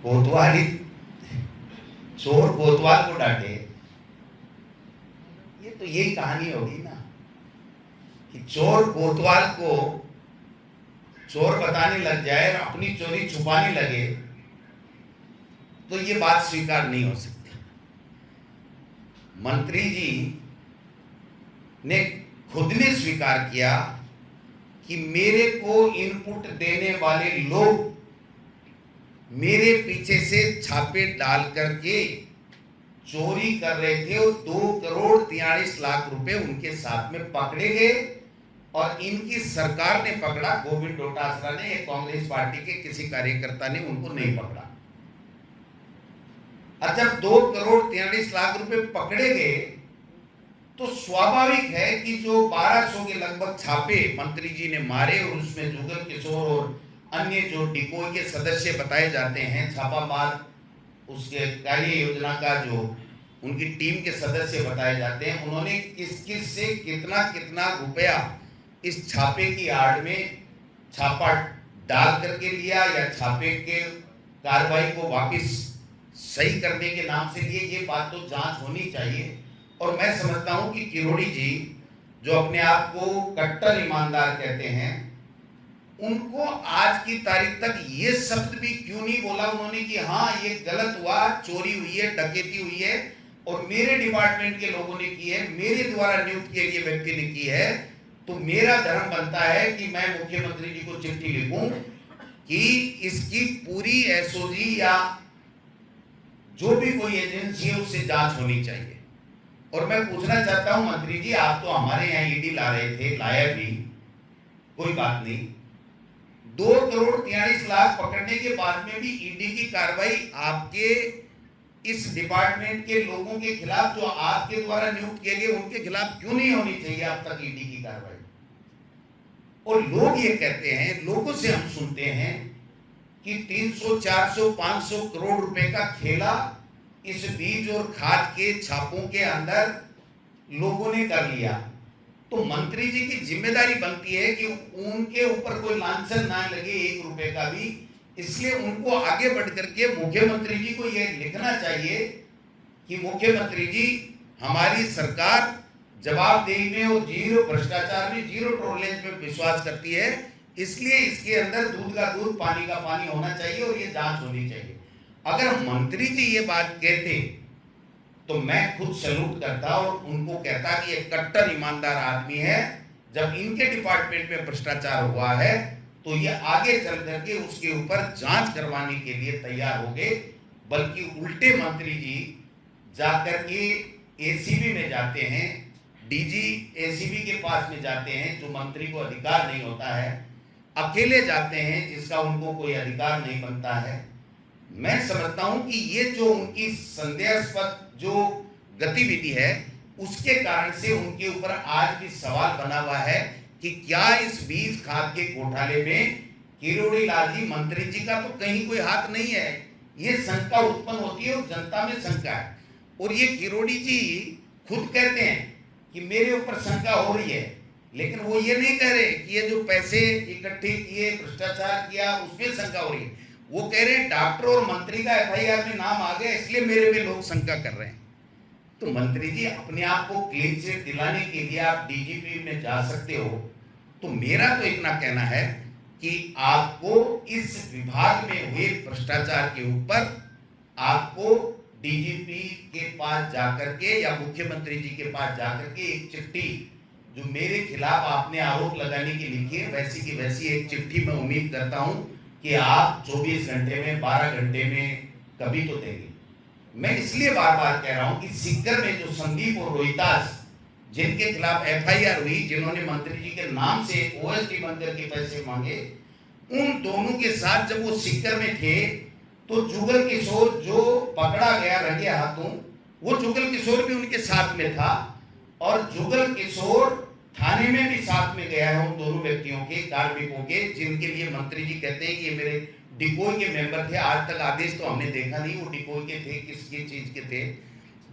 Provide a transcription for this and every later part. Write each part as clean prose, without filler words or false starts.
कोतवाली चोर कोतवाल को डांटे, ये तो यही कहानी होगी ना कि चोर कोतवाल को चोर बताने लग जाए और अपनी चोरी छुपाने लगे, तो ये बात स्वीकार नहीं हो सकती। मंत्री जी ने खुद ने स्वीकार किया कि मेरे को इनपुट देने वाले लोग मेरे पीछे से छापे डाल करके चोरी कर रहे थे और 2,43,00,000 रुपए उनके साथ में पकड़े गए और इनकी सरकार ने पकड़ा। गोविंद डोटासरा ने, कांग्रेस पार्टी के किसी कार्यकर्ता ने उनको नहीं पकड़ा। और जब 2,43,00,000 रुपए पकड़े गए तो स्वाभाविक है कि जो 1200 के लगभग छापे मंत्री जी ने मारे और उसमें जुगल किशोर और अन्य जो डिकोई के सदस्य बताए जाते हैं, छापामार उसके कार्य योजना का जो उनकी टीम के सदस्य बताए जाते हैं, उन्होंने किस किस से कितना कितना रुपया इस छापे की आड़ में छापा डाल करके लिया या छापे के कार्रवाई को वापस सही करने के नाम से लिए, ये बात तो जांच होनी चाहिए। और मैं समझता हूं कि किरोड़ी जी जो अपने आप को कट्टर ईमानदार कहते हैं, उनको आज की तारीख तक ये शब्द भी क्यों नहीं बोला उन्होंने कि हाँ ये गलत हुआ, चोरी हुई है, डकैती हुई है और मेरे डिपार्टमेंट के लोगों ने की है, मेरे द्वारा नियुक्त किए गए व्यक्ति ने की है, तो मेरा धर्म बनता है कि मैं मुख्यमंत्री जी को चिट्ठी लिखूं कि इसकी पूरी एसओजी या जो भी कोई एजेंसी है उससे जांच होनी चाहिए। और मैं पूछना चाहता हूं मंत्री जी, आप तो हमारे यहाँ ईडी ला रहे थे, लाया भी, कोई बात नहीं, 2,43,00,000 पकड़ने के बाद में भी ईडी की कार्रवाई आपके इस डिपार्टमेंट के लोगों के खिलाफ जो आपके द्वारा नियुक्त किए गए उनके खिलाफ क्यों नहीं होनी चाहिए अब तक ईडी की कार्रवाई? और लोग ये कहते हैं, लोगों से हम सुनते हैं कि 300, 400, 500 करोड़ रुपए का खेला इस बीज और खाद के छापों के अंदर लोगों ने कर लिया। तो मंत्री जी की जिम्मेदारी बनती है कि उनके ऊपर कोई लांछन ना लगे 1 रुपए का भी, इसलिए उनको आगे बढ़ करके मुख्यमंत्री जी को यह लिखना चाहिए कि मुख्यमंत्री जी हमारी सरकार जवाबदेही में और जीरो भ्रष्टाचार में, जीरो टॉलरेंस में विश्वास करती है, इसलिए इसके अंदर दूध का दूध पानी का पानी होना चाहिए और ये जांच होनी चाहिए। अगर मंत्री जी ये बात कहते तो मैं खुद सैल्यूट करता और उनको कहता कि ये कट्टर ईमानदार आदमी है, जब इनके डिपार्टमेंट में भ्रष्टाचार हुआ है तो ये आगे चल करके उसके ऊपर जांच करवाने के लिए तैयार हो गए, बल्कि उल्टे मंत्री जी जाकर के एसीबी में जाते हैं, डीजी एसीबी के पास में जाते हैं, जो मंत्री को अधिकार नहीं होता है, अकेले जाते हैं जिसका उनको कोई अधिकार नहीं बनता है। मैं समझता हूं कि ये जो उनकी संदेहास्पद जो गतिविधि है उसके कारण से उनके ऊपर आज भी सवाल बना हुआ है कि क्या इस बीज खाद के घोटाले में किरोड़ी लाल जी मंत्री जी का तो कहीं कोई हाथ नहीं है। ये शंका उत्पन्न होती है और जनता में शंका है, और ये किरोड़ी जी खुद कहते हैं कि मेरे ऊपर शंका हो रही है, लेकिन वो ये नहीं कह रहे कि ये जो पैसे इकट्ठे किए, भ्रष्टाचार किया, उसमें शंका हो रही है। वो कह रहे हैं डॉक्टर और मंत्री का एफआईआर में नाम आ गया, इसलिए मेरे पे लोग शंका कर रहे हैं। तो मंत्री जी अपने आप को क्लीन चिट दिलाने के लिए आप डीजीपी में जा सकते हो। तो मेरा तो इतना कहना है कि आपको इस विभाग में हुए भ्रष्टाचार के ऊपर आपको डीजीपी के पास जाकर के या मुख्यमंत्री जी के पास जाकर के एक चिट्ठी जो मेरे खिलाफ आपने आरोप लगाने की लिखी है, वैसी की वैसी एक चिट्ठी मैं उम्मीद करता हूं कि आप 24 घंटे में, 12 घंटे में कभी तो देंगे। मैं इसलिए बार बार कह रहा हूं कि सीकर में जो संदीप और रोहितास जिनके खिलाफ एफआईआर हुई, जिन्होंने मंत्री जी के नाम से ओएसडी बनकर के पैसे मांगे, उन दोनों के साथ जब वो सीकर में थे तो जुगल किशोर जो पकड़ा गया रंगे हाथों, वो जुगल किशोर भी उनके साथ में था और जुगल किशोर थाने में भी साथ में गया है उन दोनों व्यक्तियों के, कार्मिकों के, जिनके लिए मंत्री जी कहते हैं कि ये मेरे डिकोई के मेंबर थे। आज तक आदेश तो हमने देखा नहीं वो डिकोई के थे, किसकी चीज के थे।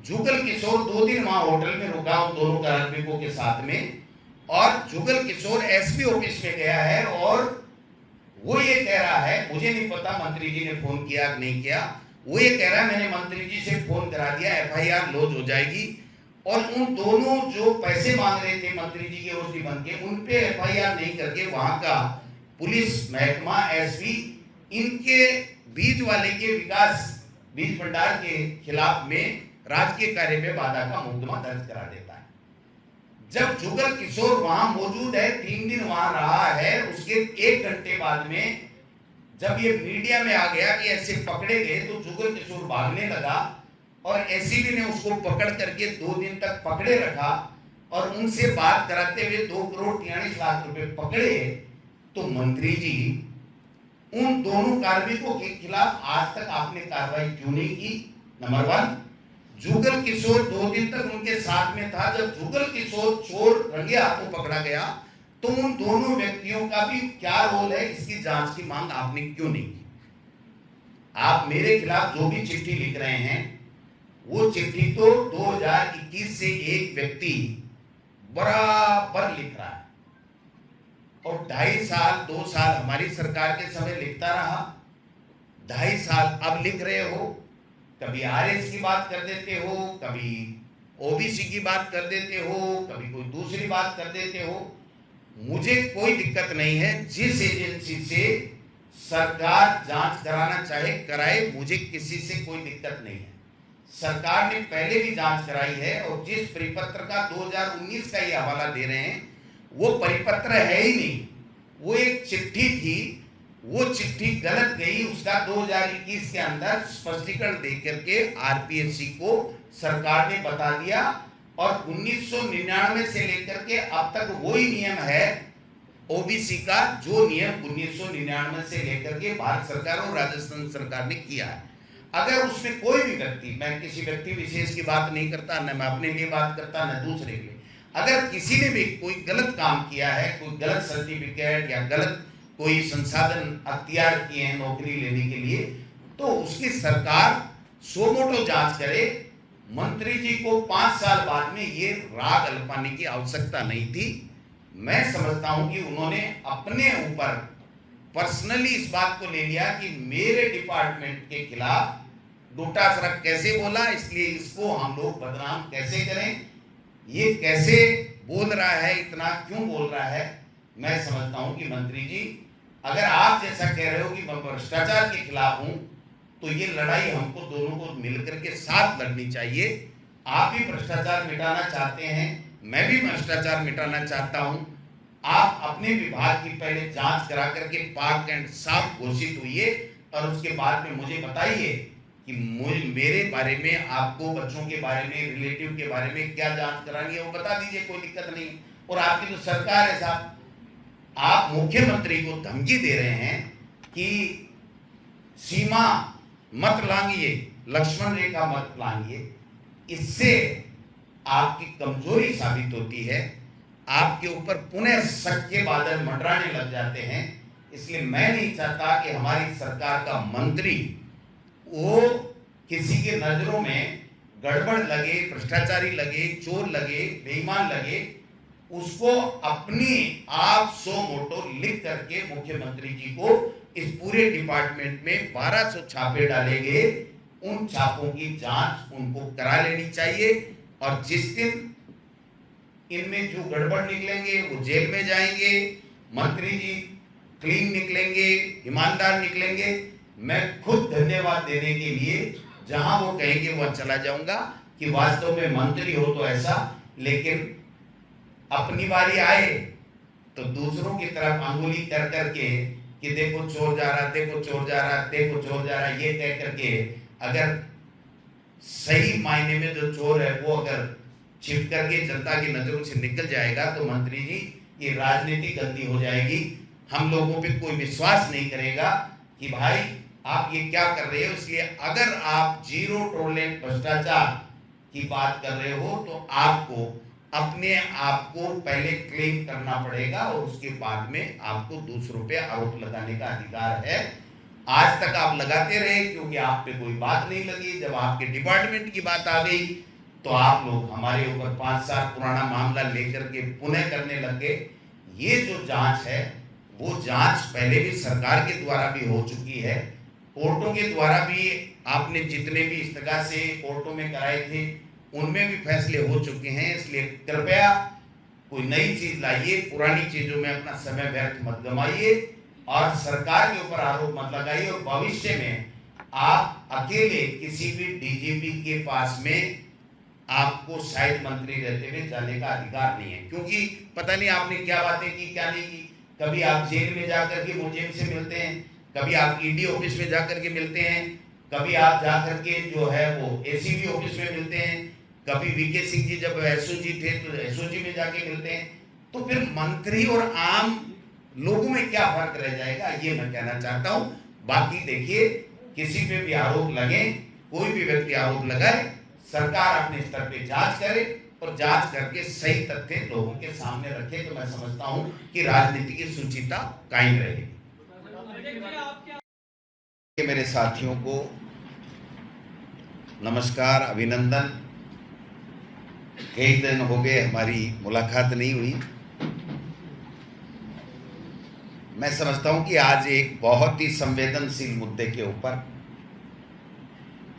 जुगल किशोर 2 दिन वहां होटल में रुका उन दोनों कार्मिकों के साथ में, और जुगल किशोर एसपी ऑफिस में गया है और वो ये कह रहा है, मुझे नहीं पता मंत्री जी ने फोन किया कि नहीं किया, वो ये कह रहा है मैंने मंत्री जी से फोन करा दिया, एफआईआर लॉन्च हो जाएगी। और उन दोनों जो पैसे मांग रहे थे मंत्री जी के ओटी बन के, उन पे एफआईआर नहीं करके वहां का पुलिस महकमा, एसपी, इनके बीज वाले के विकास बीज भंडार के खिलाफ में राजकीय कार्य में बाधा का मुकदमा दर्ज करा देता है। जब जुगल किशोर वहां मौजूद है, 3 दिन वहां रहा है, उसके 1 घंटे बाद में जब ये मीडिया में आ गया कि ऐसे पकड़े गए, तो जुगल किशोर भागने लगा और एसीबी ने उसको पकड़ करके 2 दिन तक पकड़े रखा और उनसे बात कराते हुए 2 करोड़ 43 लाख रुपए पकड़े। तो मंत्री जी, उन दोनों कार्मिकों के खिलाफ आज तक आपने कार्रवाई क्यों नहीं की? नंबर 1, जुगल किशोर 2 दिन तक उनके साथ में था। जब जुगल किशोर चोर रंगे हाथों पकड़ा गया, तो उन दोनों व्यक्तियों का भी क्या रोल है, इसकी जांच की मांग आपने क्यों नहीं की? आप मेरे खिलाफ जो भी चिट्ठी लिख रहे हैं, वो चिट्ठी तो 2021 से एक व्यक्ति बराबर लिख रहा है और 2.5 साल 2 साल हमारी सरकार के समय लिखता रहा, 2.5 साल अब लिख रहे हो। कभी आरएस की बात कर देते हो, कभी ओबीसी की बात कर देते हो, कभी कोई दूसरी बात कर देते हो। मुझे कोई दिक्कत नहीं है, जिस एजेंसी से सरकार जांच कराना चाहे कराए, मुझे किसी से कोई दिक्कत नहीं है। सरकार ने पहले भी जांच कराई है और जिस परिपत्र का 2019 का ये हवाला दे रहे हैं, वो परिपत्र है ही नहीं, वो एक चिट्ठी थी, वो चिट्ठी गलत गई। उसका 2021 के अंदर स्पष्टीकरण देकर के आरपीएससी को सरकार ने बता दिया और 1999 से लेकर के अब तक वही नियम है ओबीसी का, जो नियम 1999 से लेकर के भारत सरकार और राजस्थान सरकार ने किया है। अगर उसमें कोई भी व्यक्ति, मैं किसी व्यक्ति विशेष की बात नहीं करता, न मैं अपने लिए बात करता, न दूसरे के लिए, अगर किसी ने भी कोई गलत काम किया है, कोई गलत सर्टिफिकेट या गलत कोई संसाधन अख्तियार किए हैं नौकरी लेने के लिए, तो उसकी सरकार सो मोटो जांच करे। मंत्री जी को 5 साल बाद में ये राग अल्पाने की आवश्यकता नहीं थी। मैं समझता हूं कि उन्होंने अपने ऊपर पर्सनली इस बात को ले लिया कि मेरे डिपार्टमेंट के खिलाफ डोटासरा कैसे बोला, इसलिए इसको हम लोग बदनाम कैसे करें, ये कैसे बोल रहा है, इतना क्यों बोल रहा है। मैं समझता हूं कि मंत्री जी, अगर आप जैसा कह रहे हो कि मैं भ्रष्टाचार के खिलाफ हूं, तो ये लड़ाई हमको दोनों को मिलकर के साथ लड़नी चाहिए। आप भी भ्रष्टाचार मिटाना चाहते हैं, मैं भी भ्रष्टाचार मिटाना चाहता हूं। आप अपने विभाग की पहले जांच करा करके पाक एंड साफ घोषित हुई और उसके बाद में मुझे बताइए कि मेरे बारे में, आपको बच्चों के बारे में, रिलेटिव के बारे में क्या जांच करानी है वो बता दीजिए, कोई दिक्कत नहीं। और आपकी तो सरकार है साहब, आप मुख्यमंत्री को धमकी दे रहे हैं कि सीमा मत लांघिए, लक्ष्मण रेखा मत लांघिए। इससे आपकी कमजोरी साबित होती है, आपके ऊपर पुनः शक के बादल मंडराने लग जाते हैं। इसलिए मैं नहीं चाहता कि हमारी सरकार का मंत्री वो किसी के नजरों में गड़बड़ लगे, भ्रष्टाचारी लगे, चोर लगे, बेईमान लगे, उसको अपनी आप सो मोटो लिख करके मुख्यमंत्री जी को इस पूरे डिपार्टमेंट में 1200 छापे डाले गए, उन छापों की जांच उनको करा लेनी चाहिए। और जिस दिन इनमें जो गड़बड़ निकलेंगे वो जेल में जाएंगे, मंत्री जी क्लीन निकलेंगे, ईमानदार निकलेंगे। मैं खुद धन्यवाद देने के लिए जहां वो कहेंगे वहां चला जाऊंगा कि वास्तव में मंत्री हो तो ऐसा, लेकिन अपनी बारी आए तो दूसरों की तरफ अंगुली कर करके कि देखो चोर जा रहा, देखो चोर जा रहा, देखो चोर जा रहा, ये कह करके अगर सही मायने में जो चोर है वो अगर छिप करके जनता की नजरों से निकल जाएगा, तो मंत्री जी ये राजनीति गंदी हो जाएगी। हम लोगों पे कोई विश्वास नहीं करेगा कि भाई आप ये क्या कर रहे हो। इसलिए अगर आप जीरो टॉलरेंस भ्रष्टाचार की बात कर रहे हो तो आपको अपने आप को पहले क्लेम करना पड़ेगा और उसके बाद में आपको दूसरों पे आरोप लगाने का अधिकार है। आज तक आप लगाते रहे क्योंकि आप पे कोई बात नहीं लगी। जब आपके डिपार्टमेंट की बात आ गई तो आप लोग हमारे ऊपर 5 साल पुराना मामला लेकर के पुनः करने लग गए। ये जो जांच है वो जांच पहले भी सरकार के द्वारा भी हो चुकी है, कोर्टों के द्वारा भी आपने जितने भी इस्तगा से कोर्टों में कराए थे उनमें भी फैसले हो चुके हैं। इसलिए कृपया कोई नई चीज लाइए, पुरानी चीजों में अपना समय व्यर्थ मत गवाइए और सरकार के ऊपर आरोप मत लगाइए। और भविष्य में आप अकेले किसी भी डीजीपी के पास में आपको शायद मंत्री रहते हुए जाने का अधिकार नहीं है, क्योंकि पता नहीं आपने क्या बातें की क्या नहीं की। कभी आप जेल में जाकर के मुलजिम से मिलते हैं, कभी आप ईडी ऑफिस में जाकर के मिलते हैं, कभी आप जाकर के जो है वो एसीबी ऑफिस में मिलते हैं, कभी वीके सिंह जी जब एसओजी थे तो एसओजी में जाके मिलते हैं। तो फिर मंत्री और आम लोगों में क्या फर्क रह जाएगा, ये मैं कहना चाहता हूं। बाकी देखिए, किसी पे भी आरोप लगे, कोई भी व्यक्ति आरोप लगाए, सरकार अपने स्तर पे जांच करे और जांच करके सही तथ्य लोगों के सामने रखे, तो मैं समझता हूं कि राजनीति की शुचिता कायम रहेगी। मेरे साथियों को नमस्कार, अभिनंदन। कई दिन हो गए हमारी मुलाकात नहीं हुई। मैं समझता हूं कि आज एक बहुत ही संवेदनशील मुद्दे के ऊपर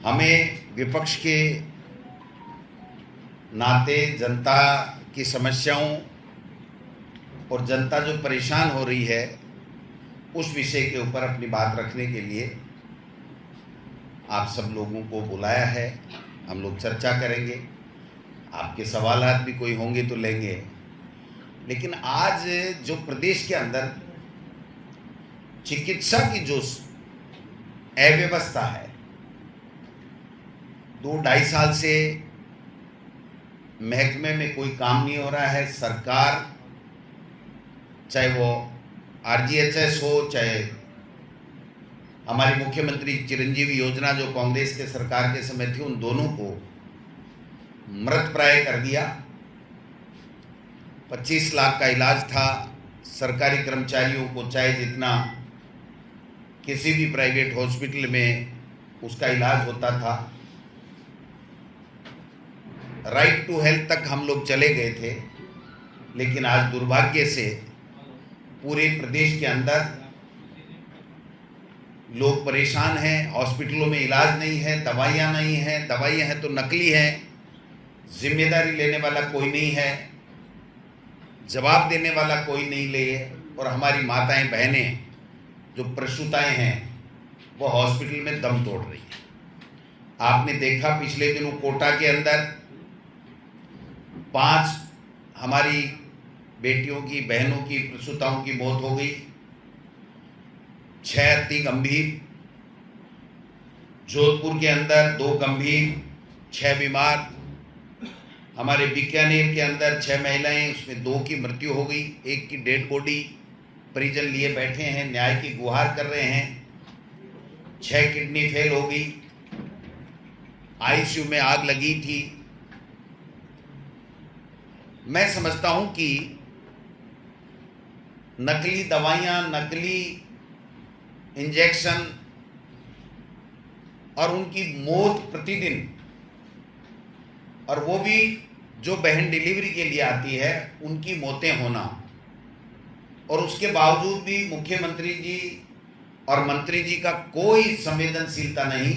हमें विपक्ष के नाते जनता की समस्याओं और जनता जो परेशान हो रही है उस विषय के ऊपर अपनी बात रखने के लिए आप सब लोगों को बुलाया है। हम लोग चर्चा करेंगे, आपके सवालात भी कोई होंगे तो लेंगे। लेकिन आज जो प्रदेश के अंदर चिकित्सा की जो अव्यवस्था है, 2-2.5 साल से महकमे में कोई काम नहीं हो रहा है। सरकार, चाहे वो आरजीएचएस हो, चाहे हमारी मुख्यमंत्री चिरंजीवी योजना जो कांग्रेस के सरकार के समय थी, उन दोनों को मृतप्राय कर दिया। 25 लाख का इलाज था सरकारी कर्मचारियों को, चाहे जितना किसी भी प्राइवेट हॉस्पिटल में उसका इलाज होता था। राइट टू हेल्थ तक हम लोग चले गए थे, लेकिन आज दुर्भाग्य से पूरे प्रदेश के अंदर लोग परेशान हैं। हॉस्पिटलों में इलाज नहीं है, दवाइयाँ नहीं हैं, दवाइयाँ हैं तो नकली हैं, जिम्मेदारी लेने वाला कोई नहीं है, जवाब देने वाला कोई नहीं ले। और हमारी माताएं बहनें जो प्रसूताएं हैं वो हॉस्पिटल में दम तोड़ रही हैं। आपने देखा पिछले दिनों कोटा के अंदर 5 हमारी बेटियों की, बहनों की, प्रसूताओं की मौत हो गई, 6 अति गंभीर। जोधपुर के अंदर 2 गंभीर, 6 बीमार। हमारे बीकानेर के अंदर 6 महिलाएं, उसमें 2 की मृत्यु हो गई, 1 की डेड बॉडी परिजन लिए बैठे हैं, न्याय की गुहार कर रहे हैं। 6 किडनी फेल हो गई, आईसीयू में आग लगी थी। मैं समझता हूं कि नकली दवाइयां, नकली इंजेक्शन और उनकी मौत प्रतिदिन, और वो भी जो बहन डिलीवरी के लिए आती है उनकी मौतें होना, और उसके बावजूद भी मुख्यमंत्री जी और मंत्री जी का कोई संवेदनशीलता नहीं,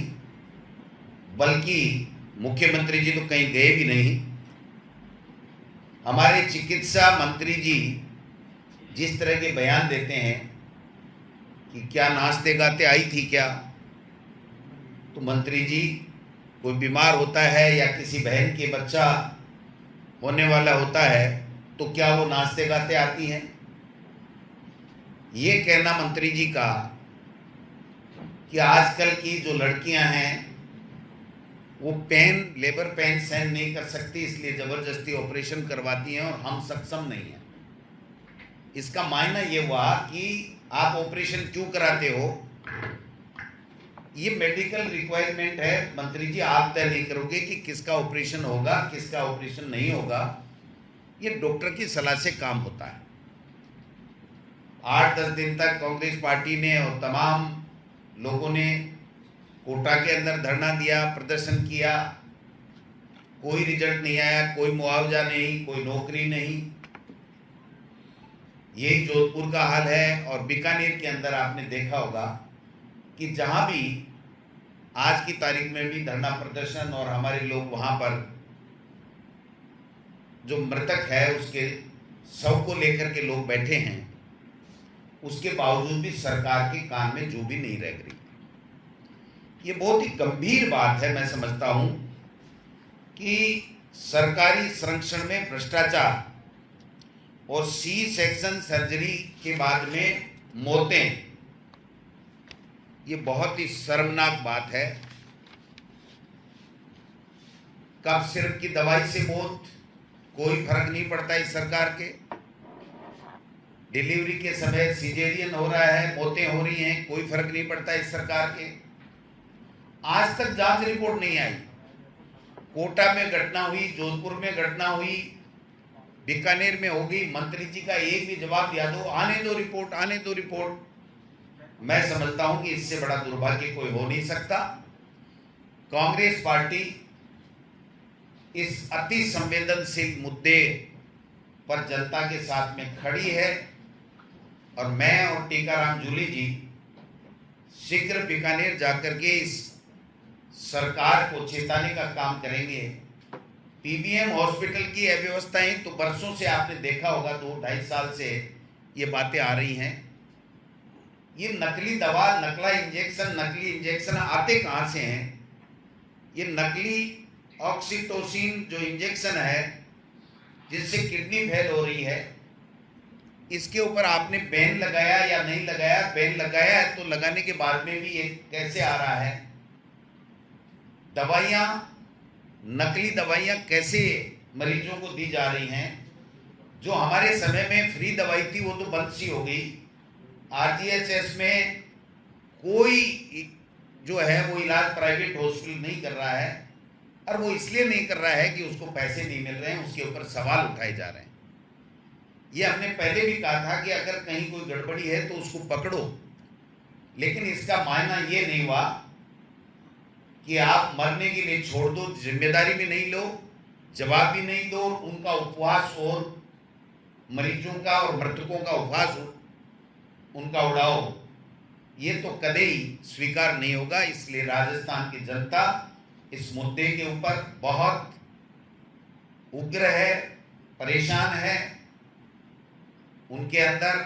बल्कि मुख्यमंत्री जी तो कहीं गए भी नहीं। हमारे चिकित्सा मंत्री जी जिस तरह के बयान देते हैं कि क्या नाचते गाते आई थी क्या, तो मंत्री जी कोई बीमार होता है या किसी बहन के बच्चा होने वाला होता है तो क्या वो नाचते गाते आती हैं? ये कहना मंत्री जी का कि आजकल की जो लड़कियां हैं वो लेबर पेन सहन नहीं कर सकती, इसलिए जबरदस्ती ऑपरेशन करवाती हैं और हम सक्षम नहीं हैं। इसका मायना ये हुआ कि आप ऑपरेशन क्यों कराते हो? ये मेडिकल रिक्वायरमेंट है, मंत्री जी आप तय नहीं करोगे कि किसका ऑपरेशन होगा, किसका ऑपरेशन नहीं होगा। ये डॉक्टर की सलाह से काम होता है। 8-10 दिन तक कांग्रेस पार्टी ने और तमाम लोगों ने कोटा के अंदर धरना दिया, प्रदर्शन किया, कोई रिजल्ट नहीं आया, कोई मुआवजा नहीं, कोई नौकरी नहीं। यही जोधपुर का हाल है। और बीकानेर के अंदर आपने देखा होगा कि जहां भी आज की तारीख में भी धरना प्रदर्शन और हमारे लोग वहां पर जो मृतक है उसके शव को लेकर के लोग बैठे हैं, उसके बावजूद भी सरकार के कान में जो भी नहीं रह रही। ये बहुत ही गंभीर बात है। मैं समझता हूं कि सरकारी संरक्षण में भ्रष्टाचार और सी सेक्शन सर्जरी के बाद में मौतें, ये बहुत ही शर्मनाक बात है। कब सिर्फ की दवाई से मौत, कोई फर्क नहीं पड़ता इस सरकार के। डिलीवरी के समय सिजेरियन हो रहा है, मौतें हो रही हैं, कोई फर्क नहीं पड़ता इस सरकार के। आज तक जांच रिपोर्ट नहीं आई। कोटा में घटना हुई, जोधपुर में घटना हुई, बीकानेर में हो गई, मंत्री जी का एक भी जवाब दिया दो, आने दो रिपोर्ट, आने दो रिपोर्ट। मैं समझता हूं कि इससे बड़ा दुर्भाग्य कोई हो नहीं सकता। कांग्रेस पार्टी इस अति संवेदनशील मुद्दे पर जनता के साथ में खड़ी है और मैं और टीकाराम जूली जी शीघ्र बीकानेर जाकर के इस सरकार को चेताने का काम करेंगे। पीबीएम हॉस्पिटल की अव्यवस्थाएं तो बरसों से आपने देखा होगा, 2-2.5 साल से ये बातें आ रही हैं। ये नकली दवा, नकली इंजेक्शन आते कहाँ से हैं? ये नकली ऑक्सीटोसिन जो इंजेक्शन है जिससे किडनी फेल हो रही है, इसके ऊपर आपने बैन लगाया या नहीं लगाया? बैन लगाया है तो लगाने के बाद में भी ये कैसे आ रहा है? दवाइयाँ, नकली दवाइयाँ कैसे मरीजों को दी जा रही हैं? जो हमारे समय में फ्री दवाई थी वो तो बंद सी हो गई। आरजीएचएस में कोई जो है वो इलाज प्राइवेट हॉस्पिटल नहीं कर रहा है, और वो इसलिए नहीं कर रहा है कि उसको पैसे नहीं मिल रहे हैं, उसके ऊपर सवाल उठाए जा रहे हैं। ये हमने पहले भी कहा था कि अगर कहीं कोई गड़बड़ी है तो उसको पकड़ो, लेकिन इसका मायना ये नहीं हुआ कि आप मरने के लिए छोड़ दो, जिम्मेदारी भी नहीं लो, जवाब भी नहीं दो, उनका उपवास और मरीजों का और मृतकों का उपवास उनका उड़ाओ। ये तो कदे ही स्वीकार नहीं होगा। इसलिए राजस्थान की जनता इस मुद्दे के ऊपर बहुत उग्र है, परेशान है, उनके अंदर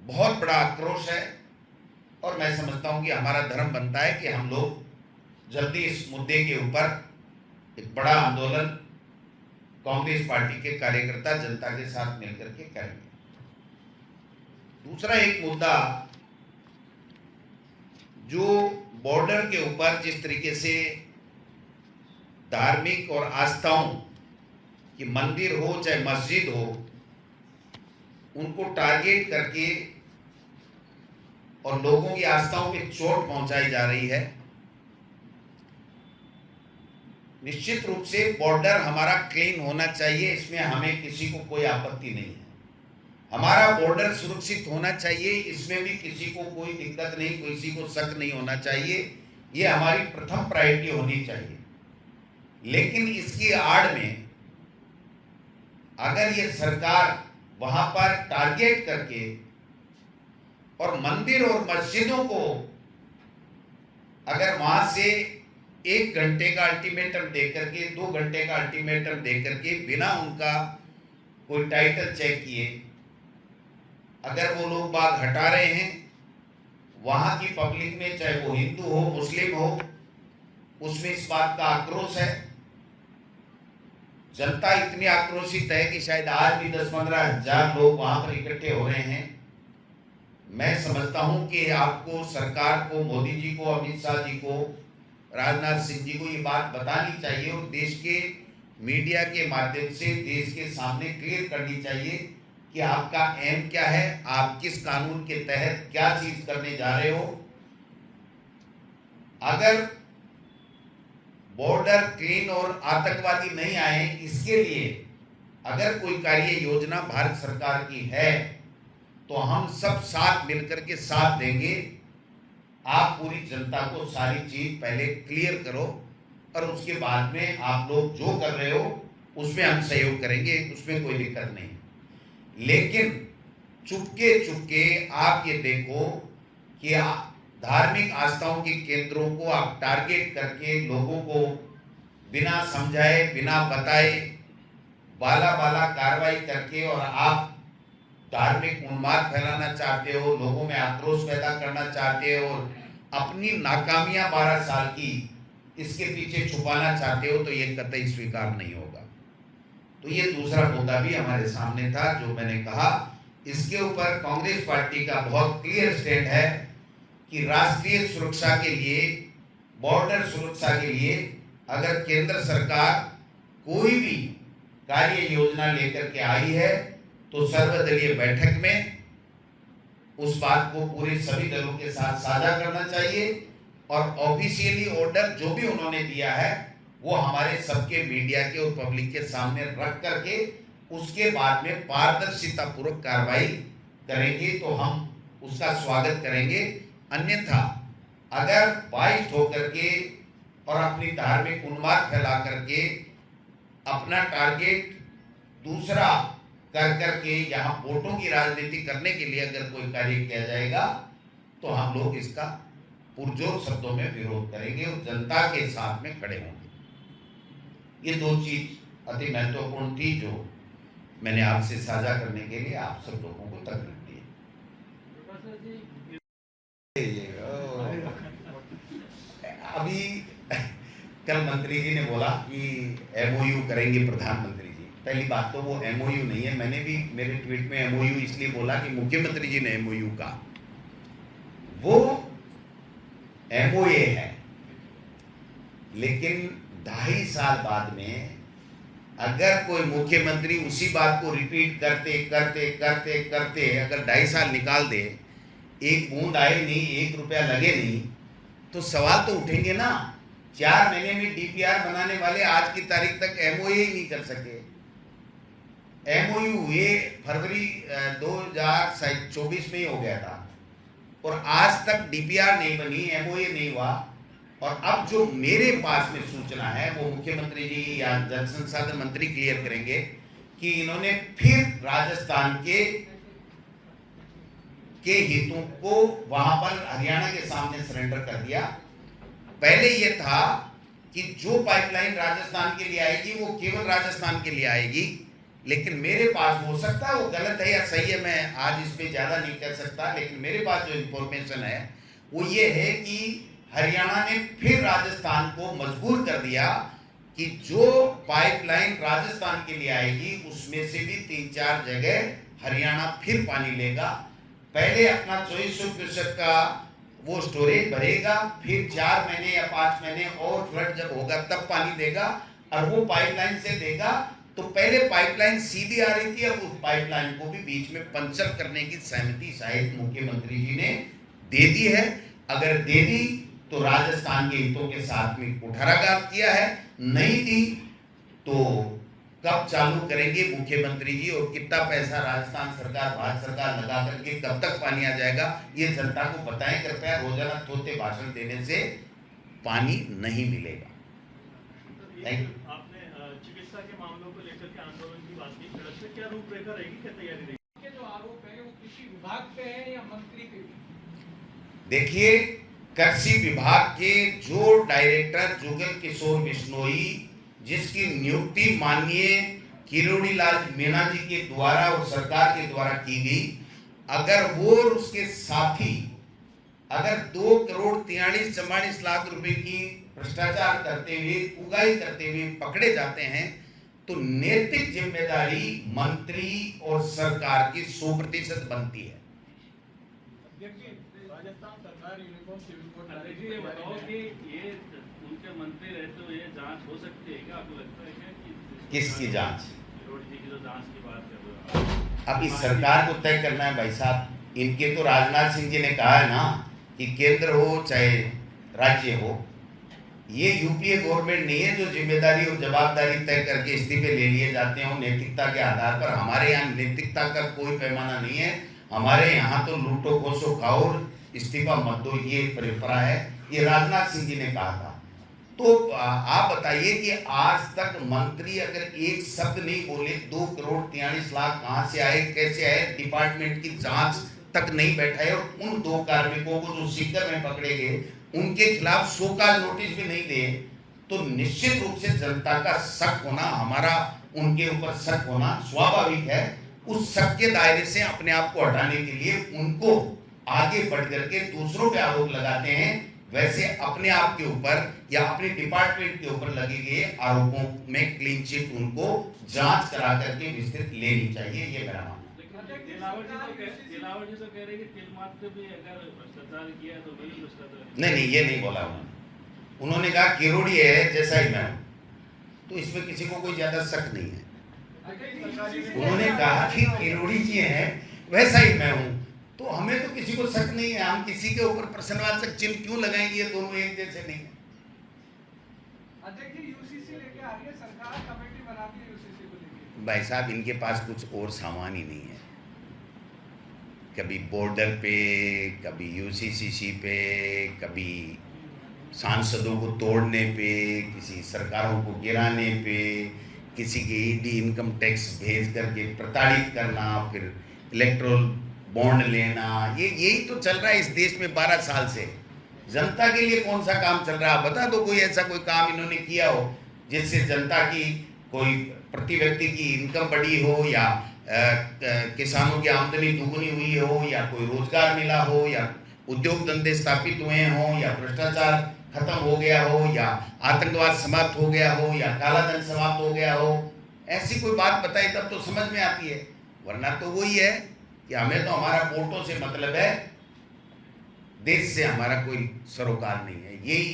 बहुत बड़ा आक्रोश है। और मैं समझता हूं कि हमारा धर्म बनता है कि हम लोग जल्दी इस मुद्दे के ऊपर एक बड़ा आंदोलन कांग्रेस पार्टी के कार्यकर्ता जनता के साथ मिलकर के करेंगे। दूसरा एक मुद्दा जो बॉर्डर के ऊपर जिस तरीके से धार्मिक और आस्थाओं कि मंदिर हो चाहे मस्जिद हो, उनको टारगेट करके और लोगों की आस्थाओं पे चोट पहुंचाई जा रही है। निश्चित रूप से बॉर्डर हमारा क्लीन होना चाहिए, इसमें हमें किसी को कोई आपत्ति नहीं है। हमारा बॉर्डर सुरक्षित होना चाहिए, इसमें भी किसी को कोई दिक्कत नहीं, किसी को शक नहीं होना चाहिए। ये हमारी प्रथम प्रायोरिटी होनी चाहिए। लेकिन इसकी आड़ में अगर ये सरकार वहां पर टारगेट करके और मंदिर और मस्जिदों को अगर वहां से 1 घंटे का अल्टीमेटम दे करके, 2 घंटे का अल्टीमेटम दे करके, बिना उनका कोई टाइटल चेक किए अगर वो लोग बात हटा रहे हैं, वहां की पब्लिक में चाहे वो हिंदू हो मुस्लिम हो, उसमें इस बात का आक्रोश है। जनता इतनी आक्रोशित है कि शायद आज भी 10-15 हजार लोग वहां पर इकट्ठे हो रहे हैं। मैं समझता हूं कि आपको, सरकार को, मोदी जी को, अमित शाह जी को, राजनाथ सिंह जी को ये बात बतानी चाहिए और देश के मीडिया के माध्यम से देश के सामने क्लियर करनी चाहिए कि आपका एम क्या है, आप किस कानून के तहत क्या चीज करने जा रहे हो। अगर बॉर्डर क्लीन और आतंकवादी नहीं आए, इसके लिए अगर कोई कार्य योजना भारत सरकार की है तो हम सब साथ मिलकर के साथ देंगे। आप पूरी जनता को सारी चीज पहले क्लियर करो और उसके बाद में आप लोग जो कर रहे हो उसमें हम सहयोग करेंगे, उसमें कोई दिक्कत नहीं। लेकिन चुपके चुपके आप ये देखो कि धार्मिक आस्थाओं के केंद्रों को आप टारगेट करके लोगों को बिना समझाए बिना बताए बाला बाला कार्रवाई करके और आप धार्मिक उन्माद फैलाना चाहते हो, लोगों में आक्रोश पैदा करना चाहते हो और अपनी नाकामियां 12 साल की इसके पीछे छुपाना चाहते हो, तो ये कतई स्वीकार नहीं होगा। तो ये दूसरा मुद्दा भी हमारे सामने था जो मैंने कहा। इसके ऊपर कांग्रेस पार्टी का बहुत क्लियर स्टैंड है कि राष्ट्रीय सुरक्षा के लिए, बॉर्डर सुरक्षा के लिए अगर केंद्र सरकार कोई भी कार्य योजना लेकर के आई है तो सर्वदलीय बैठक में उस बात को पूरे सभी दलों के साथ साझा करना चाहिए और ऑफिशियली ऑर्डर जो भी उन्होंने दिया है वो हमारे सबके मीडिया के और पब्लिक के सामने रख करके उसके बाद में पारदर्शिता पूर्वक कार्रवाई करेंगे तो हम उसका स्वागत करेंगे। अन्यथा अगर बाइट होकर के और अपनी धार्मिक उन्माद फैला करके अपना टारगेट दूसरा कर करके यहाँ वोटों की राजनीति करने के लिए अगर कोई कार्य किया जाएगा तो हम लोग इसका पुरजोर शब्दों में विरोध करेंगे और जनता के साथ में खड़े होंगे। ये दो चीज अति महत्वपूर्ण थी जो मैंने आपसे साझा करने के लिए आप सब लोगों को तक रख दी। अभी कल मंत्री जी ने बोला कि एमओयू करेंगे प्रधानमंत्री जी। पहली बात तो वो एमओयू नहीं है, मैंने भी मेरे ट्वीट में एमओयू इसलिए बोला कि मुख्यमंत्री जी ने एमओयू कहा, वो एमओए है। लेकिन 2.5 साल बाद में अगर कोई मुख्यमंत्री उसी बात को रिपीट करते करते करते करते अगर 2.5 साल निकाल दे, एक बूंद आए नहीं, 1 रुपया लगे नहीं, तो सवाल तो उठेंगे ना। 4 महीने में डीपीआर बनाने वाले आज की तारीख तक एमओए ही नहीं कर सके। एमओयू ये फरवरी 2024 में ही हो गया था और आज तक डीपीआर नहीं बनी, एमओए नहीं हुआ। और अब जो मेरे पास में सूचना है वो मुख्यमंत्री जी या जल संसाधन मंत्री क्लियर करेंगे कि इन्होंने फिर राजस्थान के हितों को वहां पर हरियाणा के सामने सरेंडर कर दिया। पहले ये था कि जो पाइपलाइन राजस्थान के लिए आएगी वो केवल राजस्थान के लिए आएगी, लेकिन मेरे पास, हो सकता है वो गलत है या सही है, मैं आज इस पे ज्यादा नहीं कह सकता, लेकिन मेरे पास जो इंफॉर्मेशन है वो ये है कि हरियाणा ने फिर राजस्थान को मजबूर कर दिया कि जो पाइपलाइन राजस्थान के लिए आएगी उसमें से भी 3-4 जगह हरियाणा फिर पानी लेगा। पहले अपना 2400% का वो स्टोरेज भरेगा, फिर 4 महीने या 5 महीने और फ्लड जब होगा तब पानी देगा और वो पाइपलाइन से देगा। तो पहले पाइपलाइन सीधी आ रही थी, अब उस पाइपलाइन को भी बीच में पंचर करने की सहमति शायद मुख्यमंत्री जी ने दे दी है। अगर दे दी तो राजस्थान के हितों के साथ में कुठाराघात किया है, नहीं दी तो कब चालू करेंगे मुख्यमंत्री जी और कितना पैसा राजस्थान सरकार, भारत सरकार लगा करके कब तक पानी आ जाएगा, ये जनता को बताएं कृपया। रोजाना थोते भाषण देने से पानी नहीं मिलेगा। आपने चिकित्सा के मामलों को लेकर के आंदोलन की बात की, सड़क से क्या रूपरेखा रहेगी, क्या तैयारी रहेगी? जो आरोप है वो कृषि विभाग पे है या मंत्री पे? देखिए, कृषि विभाग के जो डायरेक्टर जुगल किशोर बिश्नोई, जिसकी नियुक्ति माननीय किरोड़ी लाल मीणा जी के द्वारा और सरकार के द्वारा की गई, अगर वो और उसके साथी अगर 2,43,44 लाख रुपए की भ्रष्टाचार करते हुए, उगाही करते हुए पकड़े जाते हैं तो नैतिक जिम्मेदारी मंत्री और सरकार की 100% बनती है। राजस्थान सरकार यूनिफॉर्म सिविल कोड ये बताओ कि ये उनके मंत्री रहे तो ये जांच हो सकती है क्या? आपको लगता है क्या कि किसकी जांच? किरोड़ी जी की तो जांच की बात कर रहे हो। अब इस सरकार को तय करना है भाई साहब। इनके तो राजनाथ सिंह जी ने कहा है ना कि केंद्र हो चाहे राज्य हो, ये यूपीए गवर्नमेंट नहीं है जो जिम्मेदारी और जवाबदारी तय करके इस्तीफे ले लिए जाते हैं नैतिकता के आधार पर। हमारे यहाँ नैतिकता का कोई पैमाना नहीं है। हमारे यहाँ तो लूटो खोसो खाओ इस्तीफा मत दो, ये परंपरा है। ये राजनाथ सिंह जी ने कहा था। तो आप बताइए कि आज तक मंत्री अगर एक शब्द नहीं बोले, 2,43,00,000 कहां से आए, कैसे आए, डिपार्टमेंट की जांच तक नहीं बैठाए और उन 2 कार्मिकों को जो सीकर में पकड़े गए उनके खिलाफ शोकॉज नोटिस भी नहीं दिए, तो निश्चित रूप से जनता का शक होना, हमारा उनके ऊपर शक होना स्वाभाविक है। उस शक के दायरे से अपने आप को हटाने के लिए उनको आगे बढ़ करके दूसरों पे आरोप लगाते हैं, वैसे अपने आप के ऊपर या अपने डिपार्टमेंट के ऊपर लगे गए आरोपों में क्लीन चिट उनको जांच करा करके विस्तृत लेनी चाहिए, ये मेरा मानना है। दिलावर जी तो कह रहे हैं कि तिल मात्र भी अगर भ्रष्टाचार किया तो वही भ्रष्टाचार। नहीं, ये नहीं बोला उन्होंने कहा किरोड़ी है जैसा ही मैं हूं, तो इसमें किसी को कोई ज्यादा शक नहीं है। उन्होंने कहा कि किरोड़ी जी हैं वैसा ही मैं हूं, तो हमें तो किसी को शक नहीं है, हम किसी के ऊपर प्रश्नवाचक चिन्ह क्यों लगाएंगे, ये दोनों एक जैसे नहीं है। अध्यक्ष जी यूसीसी लेके आ रही है सरकार, कमेटी बनाती है यूसीसी को लेके। भाई साहब इनके पास कुछ और सामान ही नहीं है, कभी बॉर्डर पे, कभी यूसीसीसी पे, कभी सांसदों को तोड़ने पे, किसी सरकारों को गिराने पे, किसी के ईडी इनकम टैक्स भेज करके प्रताड़ित करना, फिर इलेक्ट्रोल बॉन्ड लेना, यही तो चल रहा है इस देश में 12 साल से। जनता के लिए कौन सा काम चल रहा है, बता दो कोई ऐसा कोई काम इन्होंने किया हो जिससे जनता की कोई प्रति व्यक्ति की इनकम बढ़ी हो, या किसानों की आमदनी दुगुनी हुई हो, या कोई रोजगार मिला हो, या उद्योग धंधे स्थापित हुए हों, या भ्रष्टाचार खत्म हो गया हो, या आतंकवाद समाप्त हो गया हो, या काला धन समाप्त हो गया हो। ऐसी कोई बात बताई तब तो समझ में आती है, वरना तो वही है कि हमें तो हमारा वोटों से मतलब है, देश से हमारा कोई सरोकार नहीं है। यही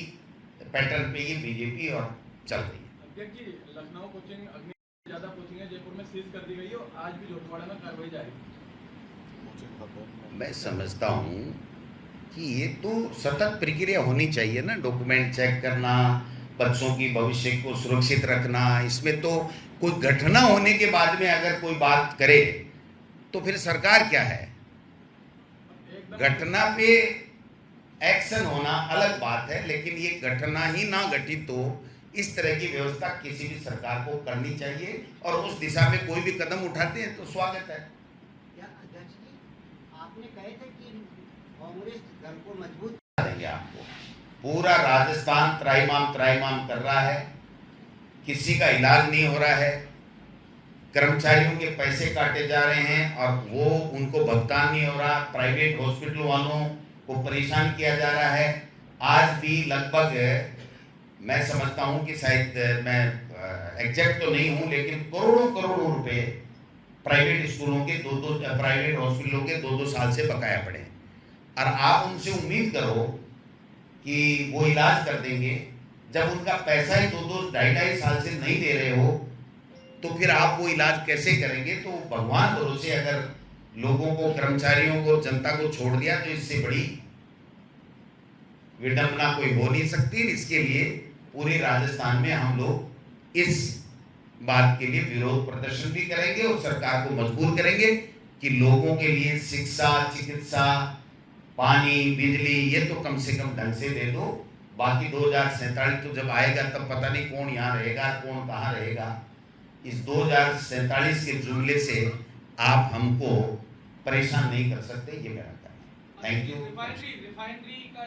पैटर्न पे ये बीजेपी और चल रही है। अध्यक्ष जी लखनऊ कोचिंग अग्नि ज्यादा कोचिंग है जयपुर में सीज कर दी गई है और आज भी झोटवाड़ा में कार्रवाई जारी है। मैं समझता हूँ कि ये तो सतत प्रक्रिया होनी चाहिए ना, डॉक्यूमेंट चेक करना, बच्चों की भविष्य को सुरक्षित रखना, इसमें तो कोई घटना होने के बाद में अगर कोई बात करे तो फिर सरकार क्या है। घटना पे एक्शन होना अलग बात है, लेकिन ये घटना ही ना घटित हो इस तरह की व्यवस्था किसी भी सरकार को करनी चाहिए, और उस दिशा में कोई भी कदम उठाते हैं तो स्वागत है। अध्यक्ष जी आपने कहे थे कि कांग्रेस दल को मजबूत देंगे आपको, पूरा राजस्थान त्राहिमाम कर रहा है, किसी का इलाज नहीं हो रहा है, कर्मचारियों के पैसे काटे जा रहे हैं और वो उनको भुगतान नहीं हो रहा, प्राइवेट हॉस्पिटल वालों को परेशान किया जा रहा है। आज भी लगभग मैं समझता हूं कि शायद मैं एग्जैक्ट तो नहीं हूं, लेकिन करोड़ों रुपए प्राइवेट स्कूलों के प्राइवेट हॉस्पिटलों के 2-2 साल से बकाया पड़े हैं, और आप उनसे उम्मीद करो कि वो इलाज कर देंगे, जब उनका पैसा ही 2-2 साल से नहीं दे रहे हो तो फिर आप वो इलाज कैसे करेंगे। तो भगवान भरोसे अगर लोगों को, कर्मचारियों को, जनता को छोड़ दिया तो इससे बड़ी विडंबना कोई हो नहीं सकती। इसके लिए पूरे राजस्थान में हम लोग इस बात के लिए विरोध प्रदर्शन भी करेंगे और सरकार को मजबूर करेंगे कि लोगों के लिए शिक्षा, चिकित्सा, पानी, बिजली ये तो कम से कम ढंग से दे दो। बाकी 2047 तो जब आएगा तब पता नहीं कौन यहाँ रहेगा, कौन कहाँ रहेगा। इस 2047 के जुमले से आप हमको परेशान नहीं कर सकते, ये मेरा कहना है। Thank you. रिफाइनरी का